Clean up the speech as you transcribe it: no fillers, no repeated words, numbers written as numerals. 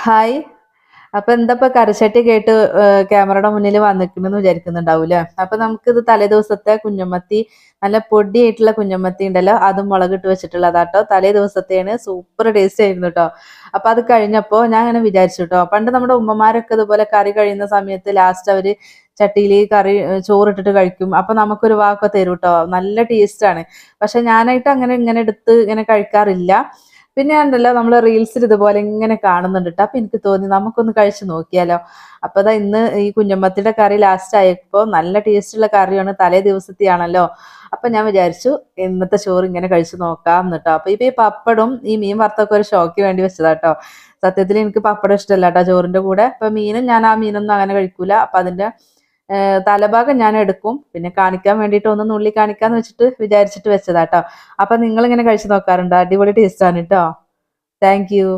Hi. അപ്പൊ എന്താ കറിച്ചട്ടി കേട്ട് ക്യാമറയുടെ മുന്നിൽ വന്നിക്കണെന്ന് വിചാരിക്കുന്നുണ്ടാവൂലേ. അപ്പൊ നമുക്കിത് തലേ ദിവസത്തെ കുഞ്ഞമ്മത്തി, നല്ല പൊടിയായിട്ടുള്ള കുഞ്ഞമ്മത്തി ഉണ്ടല്ലോ, അതും മുളകിട്ട് വെച്ചിട്ടുള്ളതാട്ടോ. തലേ ദിവസത്തെയാണ്, സൂപ്പർ ടേസ്റ്റ് ആയിരുന്നു കേട്ടോ. അപ്പൊ അത് കഴിഞ്ഞപ്പോ ഞാൻ അങ്ങനെ വിചാരിച്ചു കേട്ടോ, പണ്ട് നമ്മുടെ ഉമ്മമാരൊക്കെ ഇതുപോലെ കറി കഴിയുന്ന സമയത്ത് ലാസ്റ്റ് അവര് ചട്ടിയിൽ കറി ചോറിട്ടിട്ട് കഴിക്കും. അപ്പൊ നമുക്കൊരു വാക്കൊക്കെ തരും കേട്ടോ, നല്ല ടേസ്റ്റ് ആണ്. പക്ഷെ ഞാനായിട്ട് അങ്ങനെ ഇങ്ങനെ എടുത്ത് ഇങ്ങനെ കഴിക്കാറില്ല. പിന്നെ ഉണ്ടല്ലോ നമ്മള് റീൽസിൽ ഇതുപോലെ ഇങ്ങനെ കാണുന്നുണ്ട് ട്ടോ. അപ്പൊ എനിക്ക് തോന്നി നമുക്കൊന്ന് കഴിച്ചു നോക്കിയാലോ. അപ്പൊ ദാ ഇന്ന് ഈ കുഞ്ഞമ്മത്തിയുടെ കറി ലാസ്റ്റ് ആയപ്പോ നല്ല ടേസ്റ്റ് ഉള്ള കറിയാണ്, തലേ ദിവസത്തെയാണല്ലോ. അപ്പൊ ഞാൻ വിചാരിച്ചു ഇന്നത്തെ ചോറ് ഇങ്ങനെ കഴിച്ചു നോക്കാം എന്നിട്ടോ. അപ്പൊ ഇപ്പൊ ഈ പപ്പടും ഈ മീൻ വറുത്തൊക്കെ ഒരു ഷോക്ക് വേണ്ടി വെച്ചതാട്ടോ. സത്യത്തിൽ എനിക്ക് പപ്പടം ഇഷ്ടമല്ല കേട്ടോ ചോറിന്റെ കൂടെ. അപ്പൊ മീനും ഞാൻ ആ മീനൊന്നും അങ്ങനെ കഴിക്കൂല. അപ്പൊ അതിന്റെ തലഭാഗം ഞാൻ എടുക്കും, പിന്നെ കാണിക്കാൻ വേണ്ടിയിട്ട് ഒന്ന് നുള്ളി കാണിക്കാന്ന് വെച്ചിട്ട് വിചാരിച്ചിട്ട് വെച്ചതാട്ടോ. അപ്പൊ നിങ്ങൾ ഇങ്ങനെ കഴിച്ചു നോക്കാറുണ്ടോ? അടിപൊളി ടേസ്റ്റ് ആണ് കേട്ടോ. Thank you.